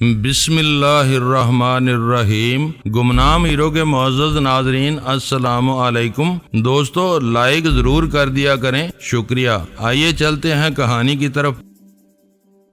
بسم اللہ الرحمن الرحیم۔ گمنام ہیرو کے معزز ناظرین السلام علیکم۔ دوستو لائک ضرور کر دیا کریں، شکریہ۔ آئیے چلتے ہیں کہانی کی طرف۔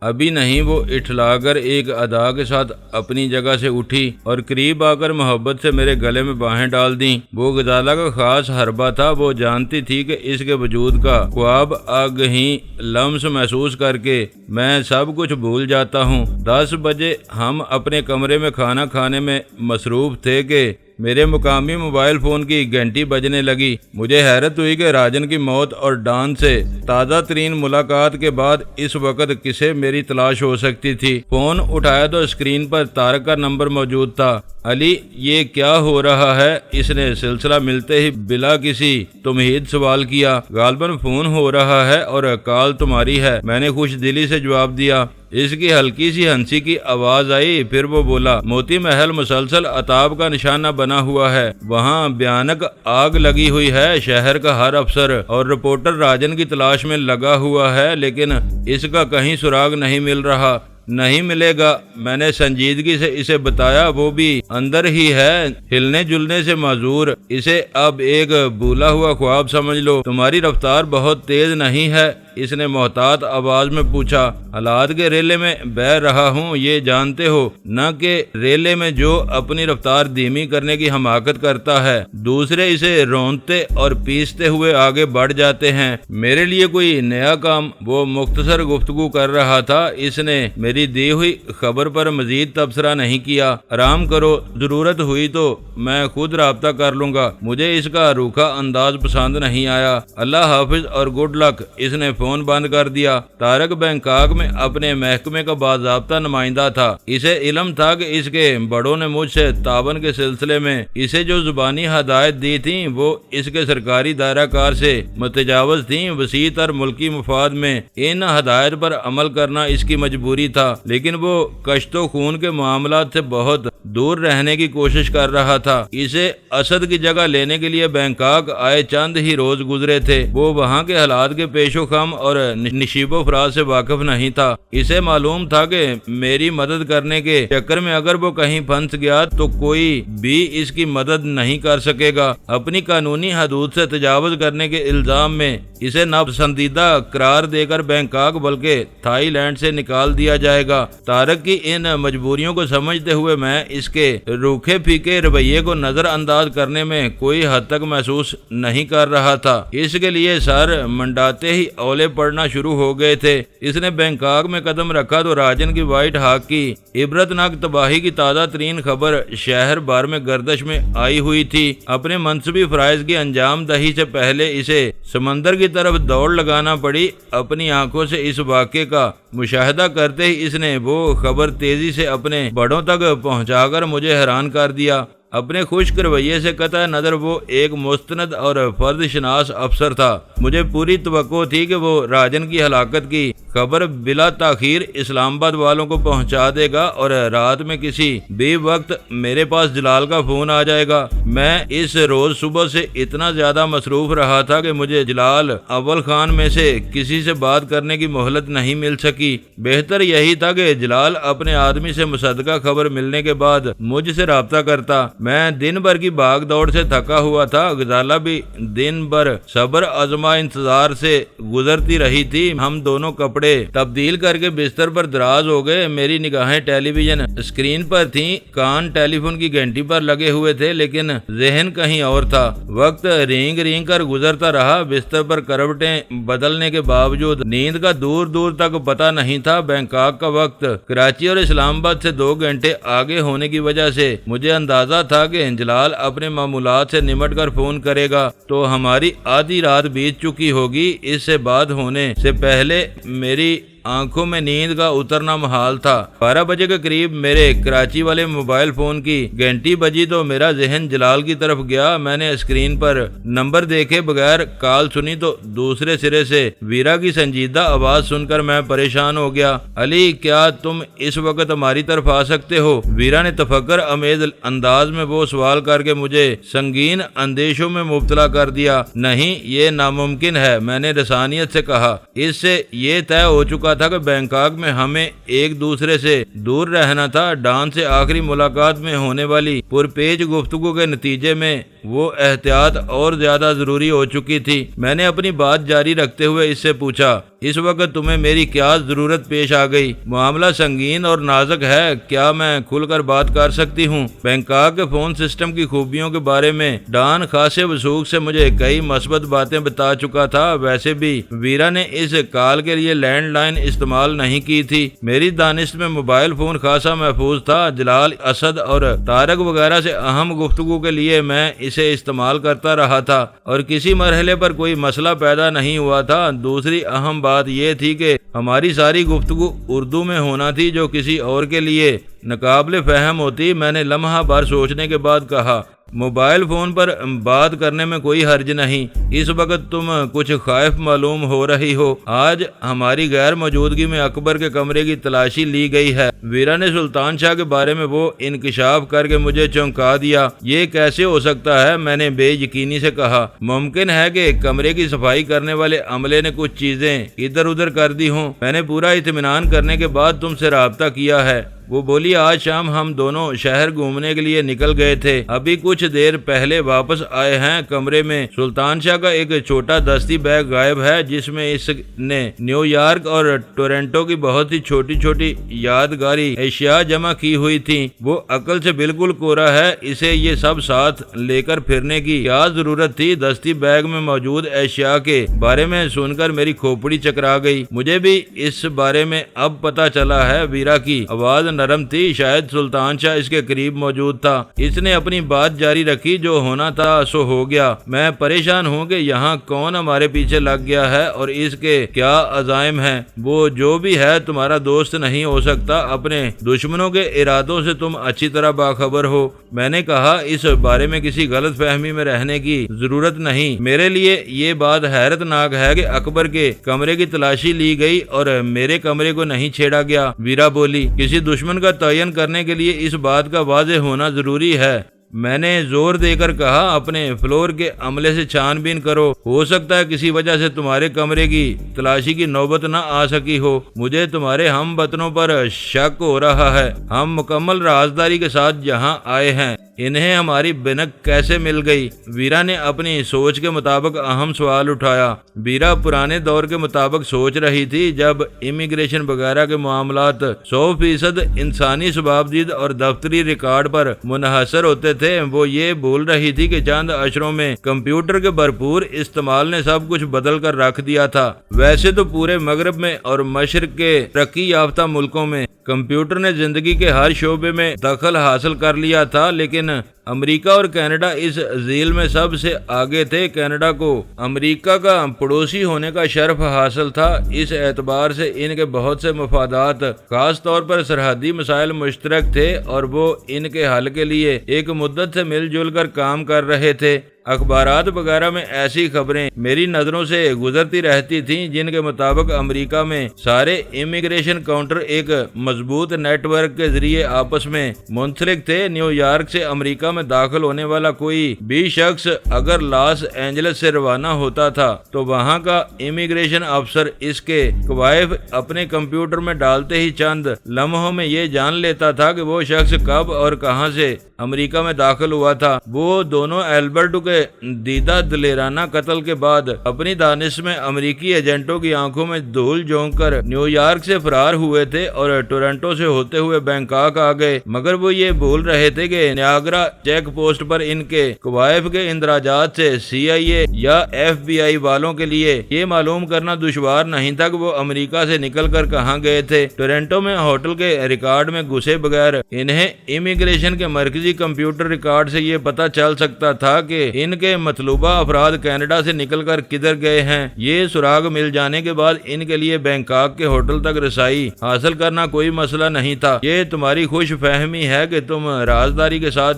ابھی نہیں وہ اٹھلا کر ایک ادا کے ساتھ اپنی جگہ سے اٹھی اور قریب آ کر محبت سے میرے گلے میں باہیں ڈال دیں۔ وہ غزالہ کا خاص حربہ تھا۔ وہ جانتی تھی کہ اس کے وجود کا خواب آگہی لمس محسوس کر کے میں سب کچھ بھول جاتا ہوں۔ 10 بجے ہم اپنے کمرے میں کھانا کھانے میں مصروف تھے کہ میرے مقامی موبائل فون کی گھنٹی بجنے لگی۔ مجھے حیرت ہوئی کہ راجن کی موت اور ڈان سے تازہ ترین ملاقات کے بعد اس وقت کسے میری تلاش ہو سکتی تھی۔ فون اٹھایا تو اسکرین پر طارق کا نمبر موجود تھا۔ علی، یہ کیا ہو رہا ہے؟ اس نے سلسلہ ملتے ہی بلا کسی تمہید سوال کیا۔ غالباً فون ہو رہا ہے اور کال تمہاری ہے، میں نے خوش دلی سے جواب دیا۔ اس کی ہلکی سی ہنسی کی آواز آئی، پھر وہ بولا، موتی محل مسلسل عطاب کا نشانہ بنا ہوا ہے، وہاں بھیانک آگ لگی ہوئی ہے، شہر کا ہر افسر اور رپورٹر راجن کی تلاش میں لگا ہوا ہے، لیکن اس کا کہیں سراغ نہیں مل رہا۔ نہیں ملے گا، میں نے سنجیدگی سے اسے بتایا، وہ بھی اندر ہی ہے، ہلنے جلنے سے معذور، اسے اب ایک بھولا ہوا خواب سمجھ لو۔ تمہاری رفتار بہت تیز نہیں ہے؟ اس نے محتاط آواز میں پوچھا۔ حالات کے ریلے میں بہہ رہا ہوں، یہ جانتے ہو نہ کہ ریلے میں جو اپنی رفتار دھیمی کرنے کی حماقت کرتا ہے، دوسرے اسے رونتے اور پیستے ہوئے آگے بڑھ جاتے ہیں۔ میرے لیے کوئی نیا کام؟ وہ مختصر گفتگو کر رہا تھا۔ اس نے میری دی ہوئی خبر پر مزید تبصرہ نہیں کیا۔ آرام کرو، ضرورت ہوئی تو میں خود رابطہ کر لوں گا۔ مجھے اس کا روکھا انداز پسند نہیں آیا۔ اللہ حافظ اور گڈ لک۔ اس نے فون بند کر دیا۔ طارق بینکاک میں اپنے محکمے کا باضابطہ نمائندہ تھا۔ اسے علم تھا کہ اس کے بڑوں نے مجھ سے تعاون کے سلسلے میں اسے جو زبانی ہدایت دی تھیں وہ اس کے سرکاری دائرہ کار سے متجاوز تھیں۔ وسیع تر ملکی مفاد میں ان ہدایت پر عمل کرنا اس کی مجبوری تھا، لیکن وہ کشت و خون کے معاملات سے بہت دور رہنے کی کوشش کر رہا تھا۔ اسے اسد کی جگہ لینے کے لیے بینکاک آئے چند ہی روز گزرے تھے۔ وہ وہاں کے حالات کے پیش و خم اور نشیب و فراز سے واقف نہیں تھا۔ اسے معلوم تھا کہ میری مدد کرنے کے چکر میں اگر وہ کہیں پھنس گیا تو کوئی بھی اس کی مدد نہیں کر سکے گا۔ اپنی قانونی حدود سے تجاوز کرنے کے الزام میں اسے ناپسندیدہ قرار دے کر بینکاک بلکہ تھائی لینڈ سے نکال دیا جائے گا۔ طارق کی ان مجبوریوں کو سمجھتے ہوئے میں اس کے روکھے پھیکے رویے کو نظر انداز کرنے میں کوئی حد تک محسوس نہیں کر رہا تھا۔ اس کے لیے سر منڈاتے ہی اولے پڑنا شروع ہو گئے تھے۔ اس نے بینکاک میں قدم رکھا تو راجن کی وائٹ ہاک کی عبرتناک تباہی کی تازہ ترین خبر شہر بھر میں گردش میں آئی ہوئی تھی۔ اپنے منصبی فرائض کی انجام دہی سے پہلے اسے سمندر کی طرف دوڑ لگانا پڑی۔ اپنی آنکھوں سے اس واقعے کا مشاہدہ کرتے ہی اس نے وہ خبر تیزی سے اپنے بڑوں تک پہنچا کر مجھے حیران کر دیا۔ اپنے خشک رویے سے قطع نظر وہ ایک مستند اور فرد شناس افسر تھا۔ مجھے پوری توقع تھی کہ وہ راجن کی ہلاکت کی خبر بلا تاخیر اسلام آباد والوں کو پہنچا دے گا اور رات میں کسی بھی وقت میرے پاس جلال کا فون آ جائے گا۔ میں اس روز صبح سے اتنا زیادہ مصروف رہا تھا کہ مجھے جلال اول خان میں سے کسی سے بات کرنے کی مہلت نہیں مل سکی۔ بہتر یہی تھا کہ جلال اپنے آدمی سے مصدقہ خبر ملنے کے بعد مجھ سے رابطہ کرتا۔ میں دن بھر کی بھاگ دوڑ سے تھکا ہوا تھا۔ غزالہ بھی دن بھر صبر آزما انتظار سے گزرتی رہی تھی۔ ہم دونوں کپڑے تبدیل کر کے بستر پر دراز ہو گئے۔ میری نگاہیں ٹیلی ویژن اسکرین پر تھیں، کان ٹیلی فون کی گھنٹی پر لگے ہوئے تھے، لیکن ذہن کہیں اور تھا۔ وقت رینگ رینگ کر گزرتا رہا۔ بستر پر کروٹیں بدلنے کے باوجود نیند کا دور دور تک پتہ نہیں تھا۔ بینکاک کا وقت کراچی اور اسلام آباد سے 2 گھنٹے آگے ہونے کی وجہ سے مجھے اندازہ تھا کہ جلال اپنے معمولات سے نمٹ کر فون کرے گا تو ہماری آدھی رات بیت چکی ہوگی۔ اس سے بات ہونے سے پہلے میری آنکھوں میں نیند کا اترنا محال تھا۔ 12 بجے کے قریب میرے کراچی والے موبائل فون کی گھنٹی بجی تو میرا ذہن جلال کی طرف گیا۔ میں نے اسکرین پر نمبر دیکھے بغیر کال سنی تو دوسرے سرے سے ویرا کی سنجیدہ آواز سن کر میں پریشان ہو گیا۔ علی، کیا تم اس وقت ہماری طرف آ سکتے ہو؟ ویرا نے تفکر امیز انداز میں وہ سوال کر کے مجھے سنگین اندیشوں میں مبتلا کر دیا۔ نہیں، یہ ناممکن ہے، میں نے رسانیت سے کہا۔ اس سے یہ طے ہو چکا تھا کہ بینکاک میں ہمیں ایک دوسرے سے دور رہنا تھا۔ ڈان سے آخری ملاقات میں ہونے والی پرپیچ گفتگو کے نتیجے میں وہ احتیاط اور زیادہ ضروری ہو چکی تھی۔ میں نے اپنی بات جاری رکھتے ہوئے اس سے پوچھا، اس وقت تمہیں میری کیا ضرورت پیش آ گئی؟ معاملہ سنگین اور نازک ہے، کیا میں کھل کر بات کر سکتی ہوں؟ بینکاک کے فون سسٹم کی خوبیوں کے بارے میں ڈان خاصے وثوق سے مجھے کئی مثبت باتیں بتا چکا تھا۔ ویسے بھی ویرا نے اس کال کے لیے لینڈ لائن استعمال نہیں کی تھی۔ میری دانست میں موبائل فون خاصا محفوظ تھا۔ جلال، اسد اور طارق وغیرہ سے اہم گفتگو کے لیے میں اسے استعمال کرتا رہا تھا اور کسی مرحلے پر کوئی مسئلہ پیدا نہیں ہوا تھا۔ دوسری اہم بات یہ تھی کہ ہماری ساری گفتگو اردو میں ہونا تھی، جو کسی اور کے لیے ناقابل فہم ہوتی۔ میں نے لمحہ بھر سوچنے کے بعد کہا، موبائل فون پر بات کرنے میں کوئی حرج نہیں۔ اس وقت تم کچھ خائف معلوم ہو رہی ہو۔ آج ہماری غیر موجودگی میں اکبر کے کمرے کی تلاشی لی گئی ہے۔ ویرا نے سلطان شاہ کے بارے میں وہ انکشاف کر کے مجھے چونکا دیا۔ یہ کیسے ہو سکتا ہے؟ میں نے بے یقینی سے کہا۔ ممکن ہے کہ کمرے کی صفائی کرنے والے عملے نے کچھ چیزیں ادھر ادھر کر دی ہوں۔ میں نے پورا اطمینان کرنے کے بعد تم سے رابطہ کیا ہے۔ وہ بولی، آج شام ہم دونوں شہر گھومنے کے لیے نکل گئے تھے، ابھی کچھ دیر پہلے واپس آئے ہیں۔ کمرے میں سلطان شاہ کا ایک چھوٹا دستی بیگ غائب ہے، جس میں اس نے نیو یارک اور ٹورنٹو کی بہت ہی چھوٹی چھوٹی یادگاری اشیاء جمع کی ہوئی تھیں۔ وہ عقل سے بالکل کورا ہے، اسے یہ سب ساتھ لے کر پھرنے کی کیا ضرورت تھی؟ دستی بیگ میں موجود اشیاء کے بارے میں سن کر میری کھوپڑی چکرا گئی۔ مجھے بھی اس بارے میں اب پتہ چلا ہے۔ ویرا کی آواز نرم تھی، شاید سلطان شاہ اس کے قریب موجود تھا۔ اس نے اپنی بات جاری رکھی، جو ہونا تھا سو ہو گیا۔ میں پریشان ہوں کہ یہاں کون ہمارے پیچھے لگ گیا ہے اور اس کے کیا عزائم ہیں۔ وہ جو بھی ہے تمہارا دوست نہیں ہو سکتا۔ اپنے دشمنوں کے ارادوں سے تم اچھی طرح باخبر ہو۔ میں نے کہا، اس بارے میں کسی غلط فہمی میں رہنے کی ضرورت نہیں۔ میرے لیے یہ بات حیرت ناک ہے کہ اکبر کے کمرے کی تلاشی لی گئی اور میرے کمرے کو نہیں چھیڑا گیا۔ ویرا بولی، کسی دشمن کا تعین کرنے کے لیے اس بات کا واضح ہونا ضروری ہے۔ میں نے زور دے کر کہا، اپنے فلور کے عملے سے چھان بین کرو، ہو سکتا ہے کسی وجہ سے تمہارے کمرے کی تلاشی کی نوبت نہ آ سکی ہو۔ مجھے تمہارے ہم وطنوں پر شک ہو رہا ہے۔ ہم مکمل رازداری کے ساتھ یہاں آئے ہیں، انہیں ہماری بنک کیسے مل گئی؟ ویرا نے اپنی سوچ کے مطابق اہم سوال اٹھایا۔ ویرا پرانے دور کے مطابق سوچ رہی تھی، جب امیگریشن وغیرہ کے معاملات 100% انسانی ثبابدید اور دفتری ریکارڈ پر منحصر ہوتے تھے۔ وہ یہ بول رہی تھی کہ چند اشروں میں کمپیوٹر کے بھرپور استعمال نے سب کچھ بدل کر رکھ دیا تھا۔ ویسے تو پورے مغرب میں اور مشرق کے ترقی یافتہ ملکوں میں کمپیوٹر نے زندگی کے ہر شعبے میں دخل حاصل کر لیا تھا، لیکن امریکہ اور کینیڈا اس ذیل میں سب سے آگے تھے۔ کینیڈا کو امریکہ کا پڑوسی ہونے کا شرف حاصل تھا۔ اس اعتبار سے ان کے بہت سے مفادات، خاص طور پر سرحدی مسائل مشترک تھے اور وہ ان کے حل کے لیے ایک مدت سے مل جل کر کام کر رہے تھے۔ اخبارات وغیرہ میں ایسی خبریں میری نظروں سے گزرتی رہتی تھیں جن کے مطابق امریکہ میں سارے امیگریشن کاؤنٹر ایک مضبوط نیٹ ورک کے ذریعے آپس میں منسلک تھے۔ نیو یارک سے امریکہ میں داخل ہونے والا کوئی بھی شخص اگر لاس اینجلس سے روانہ ہوتا تھا تو وہاں کا امیگریشن افسر اس کے کوائف اپنے کمپیوٹر میں ڈالتے ہی چند لمحوں میں یہ جان لیتا تھا کہ وہ شخص کب اور کہاں سے امریکہ میں داخل ہوا تھا۔ وہ دونوں البرٹو کے دیدہ دلیرانہ قتل کے بعد اپنی دانش میں امریکی ایجنٹوں کی آنکھوں میں دھول جھونک کر نیو یارک سے فرار ہوئے تھے اور ٹورنٹو سے ہوتے ہوئے بینکاک آ گئے، مگر وہ یہ بول رہے تھے کہ نیاگرا چیک پوسٹ پر ان کے کوائف کے اندراجات سے CIA یا FBI والوں کے لیے یہ معلوم کرنا دشوار نہیں تھا کہ وہ امریکہ سے نکل کر کہاں گئے تھے۔ ٹورنٹو میں ہوٹل کے ریکارڈ میں گھسے بغیر انہیں امیگریشن کے مرکزی کمپیوٹر ریکارڈ سے یہ پتہ چل سکتا تھا کہ ان کے مطلوبہ افراد کینیڈا سے نکل کر کدھر گئے ہیں۔ یہ سراغ مل جانے کے بعد ان کے لیے بینکاک کے ہوٹل تک رسائی حاصل کرنا کوئی مسئلہ نہیں تھا۔ یہ تمہاری خوش فہمی ہے کہ تم رازداری کے ساتھ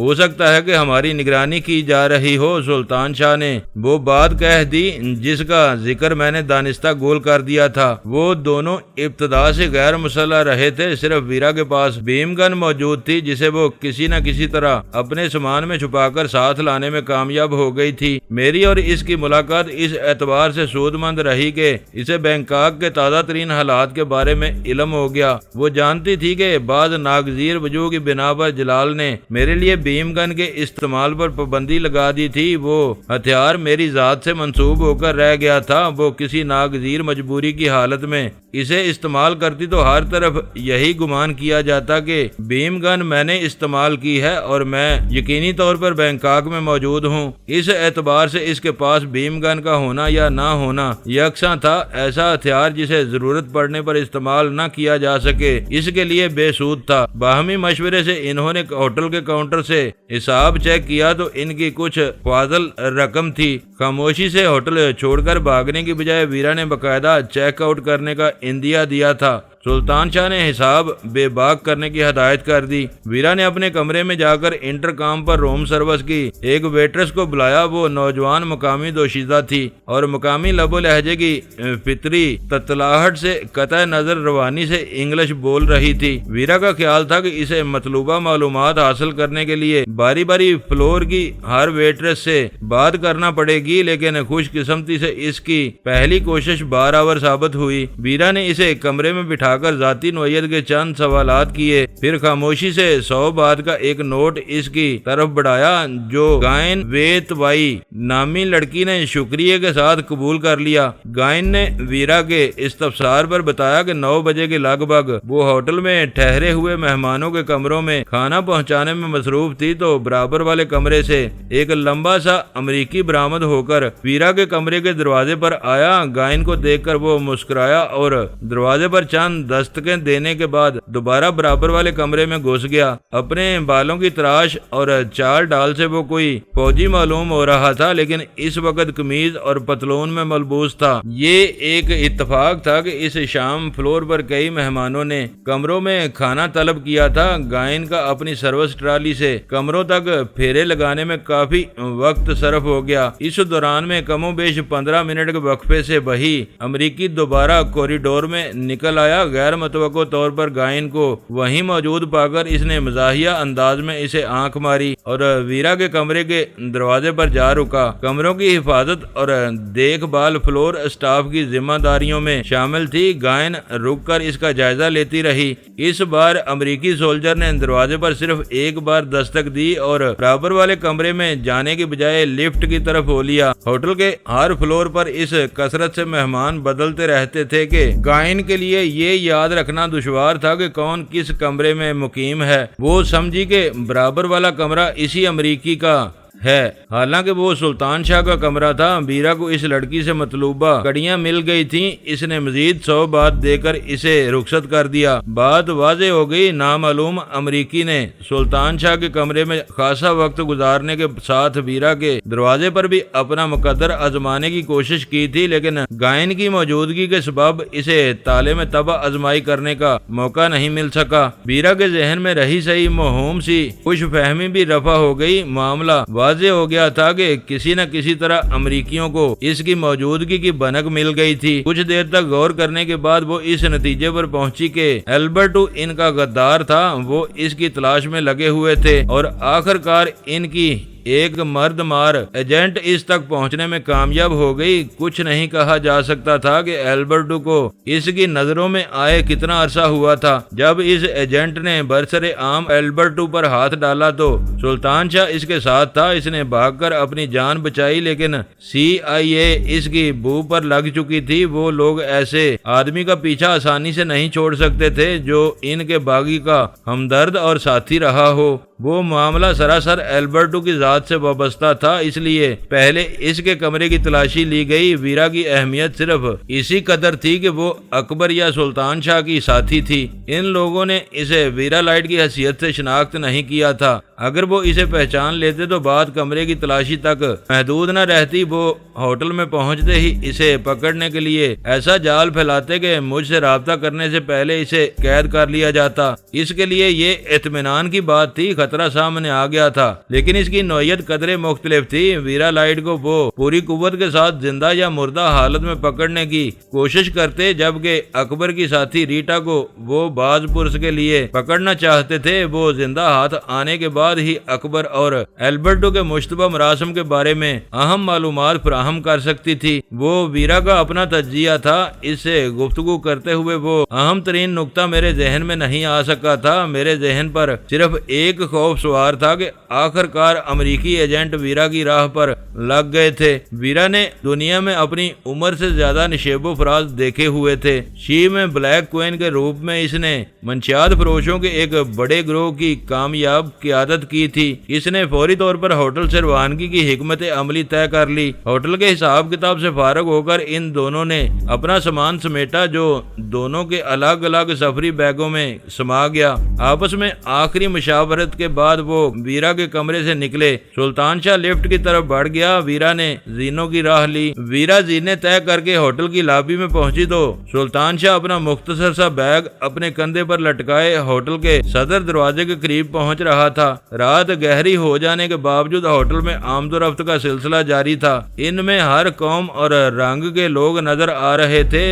ہو سکتا ہے کہ ہماری نگرانی کی جا رہی ہو۔ سلطان شاہ نے وہ بات کہہ دی جس کا ذکر میں نے دانستہ گول کر دیا تھا۔ وہ دونوں ابتدا سے غیر مسلح رہے تھے، صرف ویرا کے پاس بھیم گن موجود تھی جسے وہ کسی نہ کسی طرح اپنے سامان میں چھپا کر ساتھ لانے میں کامیاب ہو گئی تھی۔ میری اور اس کی ملاقات اس اعتبار سے سود مند رہی کہ اسے بینکاک کے تازہ ترین حالات کے بارے میں علم ہو گیا۔ وہ جانتی تھی کہ بعض ناگزیر وجوہ کی بنا پر جلال نے میرے لیے بھیم گن کے استعمال پر پابندی لگا دی تھی۔ وہ ہتھیار میری ذات سے منسوب ہو کر رہ گیا تھا۔ وہ کسی ناگزیر مجبوری کی حالت میں اسے استعمال کرتی تو ہر طرف یہی گمان کیا جاتا کہ بھیم گن میں نے استعمال کی ہے اور میں یقینی طور پر بینکاک میں موجود ہوں۔ اس اعتبار سے اس کے پاس بھیم گن کا ہونا یا نہ ہونا یکساں تھا۔ ایسا ہتھیار جسے ضرورت پڑنے پر استعمال نہ کیا جا سکے اس کے لیے بے سود تھا۔ باہمی مشورے سے انہوں نے ہوٹل کے کاؤنٹر سے حساب چیک کیا تو ان کی کچھ فاضل رقم تھی۔ خاموشی سے ہوٹل چھوڑ کر بھاگنے کی بجائے ویرا نے باقاعدہ چیک آؤٹ کرنے کا اندیا دیا تھا۔ سلطان شاہ نے حساب بے باک کرنے کی ہدایت کر دی۔ ویرا نے اپنے کمرے میں جا کر انٹرکام پر روم سروس کی ایک ویٹرس کو بلایا۔ وہ نوجوان مقامی دوشیزہ تھی اور مقامی لب و لہجے کی فطری تتلاہٹ سے قطع نظر روانی سے انگلش بول رہی تھی۔ ویرا کا خیال تھا کہ اسے مطلوبہ معلومات حاصل کرنے کے لیے باری باری فلور کی ہر ویٹرس سے بات کرنا پڑے گی، لیکن خوش قسمتی سے اس کی پہلی کوشش بارآور ثابت ہوئی۔ ویرا نے اسے کمرے میں بٹھا کر ذاتی نوعیت کے چند سوالات کیے، پھر خاموشی سے 100 بات کا ایک نوٹ اس کی طرف بڑھایا جو گائن ویت وائی نامی لڑکی نے شکریہ کے ساتھ قبول کر لیا۔ گائن نے ویرا کے استفسار پر بتایا کہ 9 بجے کے لگ بھگ وہ ہوٹل میں ٹھہرے ہوئے مہمانوں کے کمروں میں کھانا پہنچانے میں مصروف تھی تو برابر والے کمرے سے ایک لمبا سا امریکی برآمد ہو کر ویرا کے کمرے کے دروازے پر آیا۔ گائن کو دیکھ کر وہ مسکرایا اور دروازے پر چند دستکیں دینے کے بعد دوبارہ برابر والے کمرے میں گھس گیا۔ اپنے بالوں کی تراش اور چال ڈال سے وہ کوئی فوجی معلوم ہو رہا تھا، لیکن اس وقت قمیض اور پتلون میں ملبوس تھا۔ یہ ایک اتفاق تھا کہ اس شام فلور پر کئی مہمانوں نے کمروں میں کھانا طلب کیا تھا۔ گائن کا اپنی سروس ٹرالی سے کمروں تک پھیرے لگانے میں کافی وقت صرف ہو گیا۔ اس دوران میں کم و بیش 15 منٹ کے وقفے سے وہی امریکی دوبارہ کوریڈور میں نکل آیا۔ غیر متوقع طور پر گائن کو وہیں موجود پا کر اس نے مزاحیہ انداز میں اسے آنکھ ماری اور ویرا کے کمرے کے دروازے پر جا رکا۔ کمروں کی حفاظت اور دیکھ بھال فلور اسٹاف کی ذمہ داریوں میں شامل تھی۔ گائن رک کر اس کا جائزہ لیتی رہی۔ اس بار امریکی سولجر نے دروازے پر صرف ایک بار دستک دی اور برابر والے کمرے میں جانے کی بجائے لفٹ کی طرف ہو لیا۔ ہوٹل کے ہر فلور پر اس کثرت سے مہمان بدلتے رہتے تھے کہ گائن کے لیے یہ یاد رکھنا دشوار تھا کہ کون کس کمرے میں مقیم ہے۔ وہ سمجھی کہ برابر والا کمرہ اسی امریکی کا ہے، حالانکہ وہ سلطان شاہ کا کمرہ تھا۔ ویرا کو اس لڑکی سے مطلوبہ کڑیاں مل گئی تھیں۔ اس نے مزید 100 بات دے کر اسے رخصت کر دیا۔ بات واضح ہو گئی، نامعلوم امریکی نے سلطان شاہ کے کمرے میں خاصا وقت گزارنے کے ساتھ ویرا کے دروازے پر بھی اپنا مقدر آزمانے کی کوشش کی تھی، لیکن گائن کی موجودگی کے سبب اسے تالے میں تباہ آزمائی کرنے کا موقع نہیں مل سکا۔ ویرا کے ذہن میں رہی سہی موہوم سی خوش فہمی بھی رفع ہو گئی۔ معاملہ واضح ہو گیا تھا کہ کسی نہ کسی طرح امریکیوں کو اس کی موجودگی کی بھنک مل گئی تھی۔ کچھ دیر تک غور کرنے کے بعد وہ اس نتیجے پر پہنچی کہ البرٹو ان کا غدار تھا۔ وہ اس کی تلاش میں لگے ہوئے تھے اور آخر کار ان کی ایک مرد مار ایجنٹ اس تک پہنچنے میں کامیاب ہو گئی۔ کچھ نہیں کہا جا سکتا تھا کہ البرٹو کو اس کی نظروں میں آئے کتنا عرصہ ہوا تھا۔ جب اس ایجنٹ نے برسر عام البرٹو پر ہاتھ ڈالا تو سلطان شاہ اس کے ساتھ تھا۔ اس نے بھاگ کر اپنی جان بچائی، لیکن CIA اس کی بو پر لگ چکی تھی۔ وہ لوگ ایسے آدمی کا پیچھا آسانی سے نہیں چھوڑ سکتے تھے جو ان کے باغی کا ہمدرد اور ساتھی رہا ہو۔ وہ معاملہ سراسر البرٹو کی ذات سے وابستہ تھا، اس لیے پہلے اس کے کمرے کی تلاشی لی گئی۔ ویرا کی اہمیت صرف اسی قدر تھی کہ وہ اکبر یا سلطان شاہ کی ساتھی تھی۔ ان لوگوں نے اسے ویرا لائٹ کی حیثیت سے شناخت نہیں کیا تھا۔ اگر وہ اسے پہچان لیتے تو بات کمرے کی تلاشی تک محدود نہ رہتی، وہ ہوٹل میں پہنچتے ہی اسے پکڑنے کے لیے ایسا جال پھیلاتے کہ مجھ سے رابطہ کرنے سے پہلے اسے قید کر لیا جاتا۔ اس کے لیے یہ اطمینان کی بات تھی، خطرہ سامنے آ گیا تھا، لیکن اس کی نوعیت قدرے مختلف تھی۔ ویرا لائٹ کو وہ پوری قوت کے ساتھ زندہ یا مردہ حالت میں پکڑنے کی کوشش کرتے، جبکہ اکبر کی ساتھی ریٹا کو وہ باز پرس کے لیے پکڑنا چاہتے تھے۔ وہ زندہ ہاتھ آنے کے بعد ہی اکبر اور البرٹو کے مشتبہ مراسم کے بارے میں اہم معلومات فراہم کر سکتی تھی۔ وہ ویرا کا اپنا تجزیہ تھا، اس سے گفتگو کرتے ہوئے وہ اہم ترین نقطہ میرے ذہن میں نہیں آ سکا تھا۔ میرے ذہن پر صرف ایک خوف سوار تھا کہ آخر کار امریکی ایجنٹ ویرا کی راہ پر لگ گئے تھے۔ ویرا نے دنیا میں اپنی عمر سے زیادہ نشیب و فراز دیکھے ہوئے تھے۔ شی میں بلیک کوئن کے روپ میں اس نے منشیات فروشوں کے ایک بڑے گروہ کی کامیاب قیادت کی تھی۔ اس نے فوری طور پر ہوٹل سے روانگی کی حکمت عملی طے کر لی۔ ہوٹل کے حساب کتاب سے فارغ ہو کر ان دونوں نے اپنا سامان سمیٹا، جو دونوں کے الگ الگ سفری بیگوں میں سما گیا۔ آپس میں آخری مشاورت کے بعد وہ ویرا کے کمرے سے نکلے۔ سلطان شاہ لفٹ کی طرف بڑھ گیا۔ ویرا نے زینوں کی راہ لی۔ ویرا زینے طے کر کے ہوٹل کی لابی میں پہنچی تو سلطان شاہ اپنا مختصر سا بیگ اپنے کندھے پر لٹکائے ہوٹل کے صدر دروازے کے قریب پہنچ رہا تھا۔ رات گہری ہو جانے کے باوجود ہوٹل میں آمد و رفت کا سلسلہ جاری تھا۔ ان میں ہر قوم اور رنگ کے لوگ نظر آ رہے تھے۔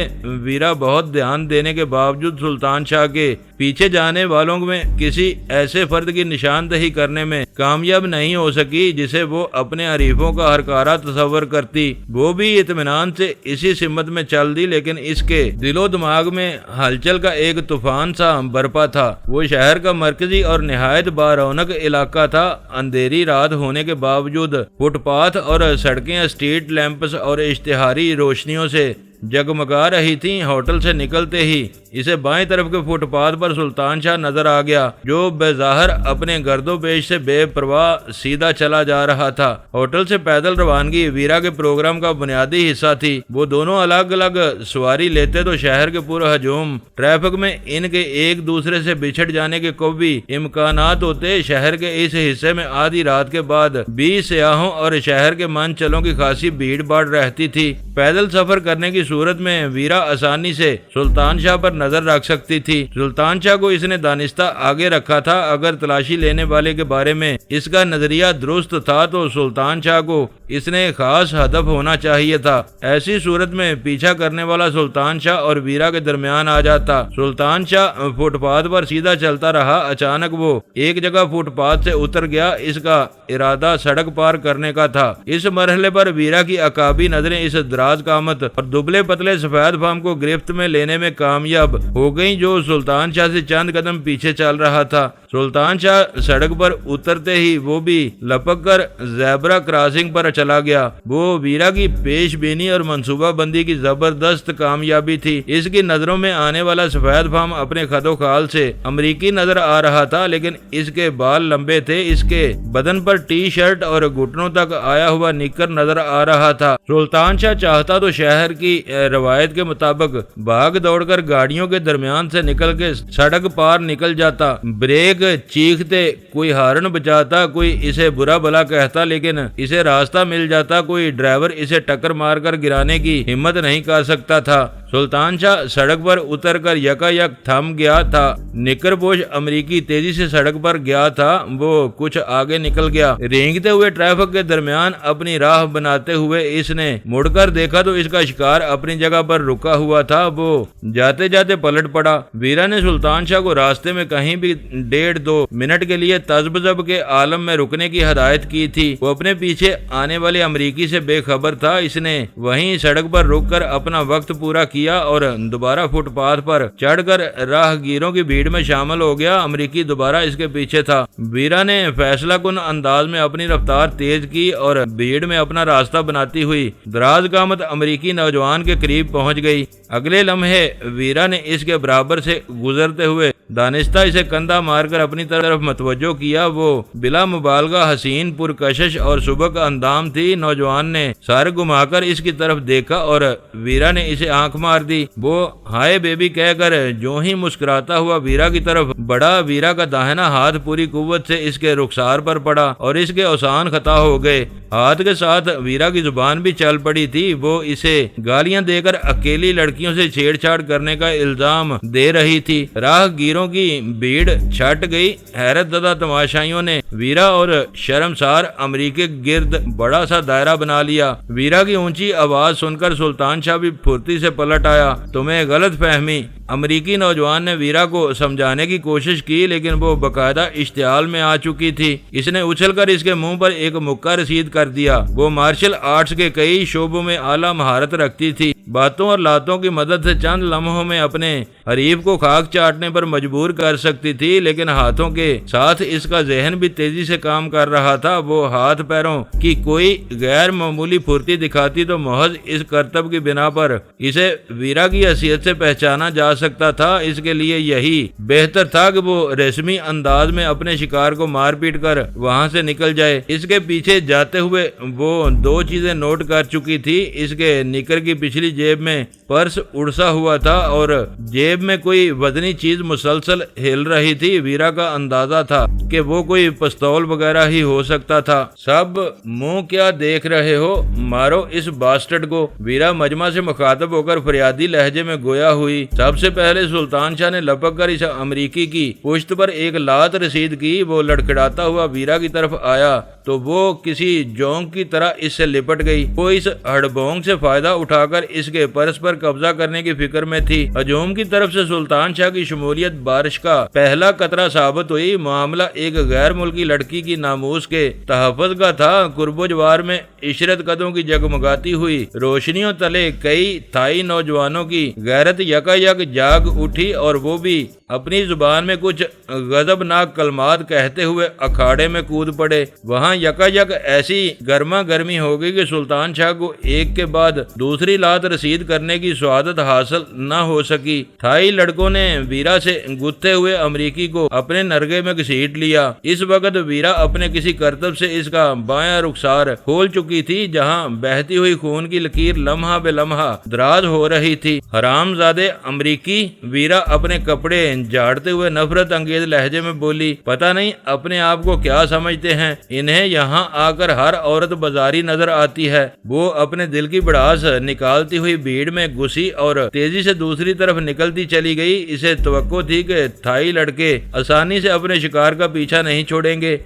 ویرا بہت دھیان دینے کے باوجود سلطان شاہ کے پیچھے جانے والوں میں کسی ایسے فرد کی نشاندہی کرنے میں کامیاب نہیں ہو سکی جسے وہ اپنے حریفوں کا ہرکارہ تصور کرتی۔ وہ بھی اطمینان سے اسی سمت میں چل دی، لیکن اس کے دل و دماغ میں ہلچل کا ایک طوفان سا برپا تھا۔ وہ شہر کا مرکزی اور نہایت بارونق علاقہ تھا۔ اندھیری رات ہونے کے باوجود فٹ پاتھ اور سڑکیں اسٹریٹ لیمپس اور اشتہاری روشنیوں سے جگمگا رہی تھیں۔ ہوٹل سے نکلتے ہی اسے بائیں طرف کے فٹ پاتھ پر سلطان شاہ نظر آ گیا، جو بظاہر اپنے گرد و پیش سے بے پرواہ سیدھا چلا جا رہا تھا۔ ہوٹل سے پیدل روانگی ویرا کے پروگرام کا بنیادی حصہ تھی۔ وہ دونوں الگ الگ سواری لیتے تو شہر کے پر ہجوم ٹریفک میں ان کے ایک دوسرے سے بچھڑ جانے کے کوئی امکانات ہوتے۔ شہر کے اس حصے میں آدھی رات کے بعد بھی سیاحوں اور شہر کے من چلوں کی خاصی بھیڑ بھاڑ رہتی تھی۔ پیدل سفر کرنے کی صورت میں ویرا آسانی سے سلطان شاہ پر نظر رکھ سکتی تھی۔ سلطان شاہ کو اس نے دانستہ آگے رکھا تھا۔ اگر تلاشی لینے والے کے بارے میں اس کا نظریہ درست تھا تو سلطان شاہ کو اس نے خاص ہدف ہونا چاہیے تھا۔ ایسی صورت میں پیچھا کرنے والا سلطان شاہ اور ویرا کے درمیان آ جاتا۔ سلطان شاہ فٹ پاتھ پر سیدھا چلتا رہا۔ اچانک وہ ایک جگہ فٹ پاتھ سے اتر گیا۔ اس کا ارادہ سڑک پار کرنے کا تھا۔ اس مرحلے پر ویرا کی عقابی نظریں اس دراز قامت اور دبلے پتلے سفید فام کو گرفت میں لینے میں کامیاب ہو گئیں، جو سلطان شاہ سے چند قدم پیچھے چل رہا تھا۔ سلطان شاہ سڑک پر اترتے ہی وہ بھی لپک کر زیبرا کراسنگ پر چلا گیا۔ وہ ویرا کی پیش بینی اور منصوبہ بندی کی زبردست کامیابی تھی۔ اس کی نظروں میں آنے والا سفید فام اپنے خد و خال سے امریکی نظر آ رہا تھا، لیکن اس کے بال لمبے تھے۔ اس کے بدن پر ٹی شرٹ اور گھٹنوں تک آیا ہوا نکر نظر آ رہا تھا۔ سلطان شاہ چاہتا تو شہر کی روایت کے مطابق بھاگ دوڑ کر گاڑیوں کے درمیان سے نکل کے سڑک پار نکل جاتا، بریک چیختے کوئی ہارن بجاتا، کوئی اسے برا بھلا کہتا، لیکن اسے راستہ مل جاتا۔ کوئی ڈرائیور اسے ٹکر مار کر گرانے کی ہمت نہیں کر سکتا تھا۔ سلطان شاہ سڑک پر اتر کر یکا یک تھم گیا تھا۔ نکر پوش امریکی تیزی سے سڑک پر گیا تھا۔ وہ کچھ آگے نکل گیا۔ رینگتے ہوئے ٹریفک کے درمیان اپنی راہ بناتے ہوئے اس نے مڑ کر دیکھا تو اس کا شکار اپنی جگہ پر رکا ہوا تھا۔ وہ جاتے جاتے پلٹ پڑا۔ ویرا نے سلطان شاہ کو راستے میں کہیں بھی 1.5-2 منٹ کے لیے تذبذب کے عالم میں رکنے کی ہدایت کی تھی۔ وہ اپنے پیچھے آنے والے امریکی سے بے خبر تھا۔ اس نے وہیں سڑک پر رک کر اپنا وقت پورا کیا اور دوبارہ فٹ پاتھ پر چڑھ کر راہ گیروں کی بھیڑ میں شامل ہو گیا۔ امریکی دوبارہ اس کے پیچھے تھا۔ ویرا نے فیصلہ کن انداز میں اپنی رفتار تیز کی اور بھیڑ میں اپنا راستہ بناتی ہوئی دراز قامت امریکی نوجوان کے قریب پہنچ گئی۔ اگلے لمحے ویرا نے اس کے برابر سے گزرتے ہوئے دانستہ اسے کندھا مار کر اپنی طرف متوجہ کیا۔ وہ بلا مبالغہ حسین، پرکشش اور سبک اندام تھی۔ نوجوان نے سر گھما کر اس کی طرف دیکھا اور ویرا نے اسے آنکھ مار دی۔ وہ ہائے بیبی کہہ کر جو ہی مسکراتا ہوا ویرا کی طرف بڑھا، ویرا کا داہنا ہاتھ پوری قوت سے اس کے رخسار پر پڑا اور اس کے اوسان خطا ہو گئے۔ ہاتھ کے ساتھ ویرا کی زبان بھی چل پڑی تھی۔ وہ اسے گالیاں دے کر اکیلی لڑکیوں سے چھیڑ چھاڑ کرنے کا الزام دے رہی تھی۔ راہ گیروں کی بھیڑ چھٹ گئی۔ حیرت زدہ تماشائیوں نے ویرا اور شرمسار امریکی کے گرد بڑا سا دائرہ بنا لیا۔ ویرا کی اونچی آواز سن کر سلطان شاہ بھی پھرتی سے پلٹ آیا۔ تمہیں غلط فہمی۔ امریکی نوجوان نے ویرا کو سمجھانے کی کوشش کی، لیکن وہ باقاعدہ اشتعال میں آ چکی تھی۔ اس نے اچھل کر اس کے منہ پر ایک مکہ رسید کر دیا۔ وہ مارشل آرٹس کے کئی شعبوں میں اعلیٰ مہارت رکھتی تھی۔ باتوں اور لاتوں کی مدد سے چند لمحوں میں اپنے حریف کو خاک چاٹنے پر مجبور کر سکتی تھی، لیکن ہاتھوں کے ساتھ اس کا ذہن بھی تیزی سے کام کر رہا تھا۔ وہ ہاتھ پیروں کی کوئی غیر معمولی پھرتی دکھاتی تو محض اس کرتب کی بنا پر اسے ویرا کی حیثیت سے پہچانا جا سکتا تھا۔ اس کے لیے یہی بہتر تھا کہ وہ رسمی انداز میں اپنے شکار کو مار پیٹ کر وہاں سے نکل جائے۔ اس کے پیچھے جاتے ہوئے وہ دو چیزیں نوٹ کر چکی تھی۔ اس کے نکر کی پچھلی جیب میں پرس اڑسا ہوا تھا اور جیب میں کوئی وزنی چیز مسلسل ہل رہی تھی۔ ویرا کا اندازہ تھا کہ وہ کوئی پستول وغیرہ ہی ہو سکتا تھا۔ سب منہ کیا دیکھ رہے ہو، مارو اس باسٹرڈ کو، ویرا مجمع سے مخاطب ہو کر فریادی لہجے میں گویا ہوئی۔ سب سے پہلے سلطان شاہ نے لپک کر اس امریکی کی پشت پر ایک لات رسید کی۔ وہ لڑکھڑاتا ہوا ویرا کی طرف آیا تو وہ کسی جونک کی طرح اس سے لپٹ گئی۔ وہ اس ہڑبونگ سے فائدہ اٹھا کر اس کے پرس پر قبضہ کرنے کی فکر میں تھی۔ ہجوم کی طرف سے سلطان شاہ کی شمولیت بارش کا پہلا قطرہ ثابت ہوئی۔ معاملہ ایک غیر ملکی لڑکی کی ناموس کے تحفظ کا تھا۔ قرب و جوار میں عشرت قدوں کی جگمگاتی ہوئی روشنیوں تلے کئی تھائی نوجوانوں کی غیرت یکا یک جاگ اٹھی اور وہ بھی اپنی زبان میں کچھ غضبناک کلمات کہتے ہوئے اکھاڑے میں کود پڑے۔ وہاں یکا یک ایسی گرما گرمی ہو گئی کہ سلطان شاہ کو ایک کے بعد دوسری لات رسید کرنے کی سعادت حاصل نہ ہو سکی۔ تھائی لڑکوں نے ویرا سے گتھے ہوئے امریکی کو اپنے نرگے میں گھسیٹ لیا۔ اس وقت ویرا اپنے کسی کرتب سے اس کا بایاں رخسار کھول چکی تھی، جہاں بہتی ہوئی خون کی لکیر لمحہ بے لمحہ دراز ہو رہی تھی۔ حرام زادے امریکی، ویرا اپنے کپڑے جھاڑتے ہوئے نفرت انگیز لہجے میں بولی، پتہ نہیں اپنے آپ کو کیا سمجھتے ہیں، انہیں یہاں آ کر ہر عورت بازاری نظر آتی ہے۔ وہ اپنے دل کی بڑاس نکالتی ہوئی بھیڑ میں گھسی اور تیزی سے دوسری طرف نکلتی چلی گئی۔ اسے توقع تھی کہ تھائی لڑکے آسانی سے اپنے شکار کا پیچھا نہیں چھوڑیں گے۔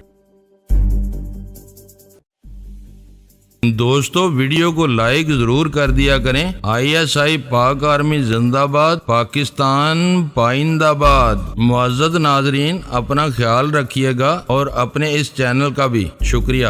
دوستو ویڈیو کو لائک ضرور کر دیا کریں۔ ISI پاک آرمی زندہ باد، پاکستان پائندہ باد۔ معزز ناظرین، اپنا خیال رکھیے گا اور اپنے اس چینل کا بھی شکریہ۔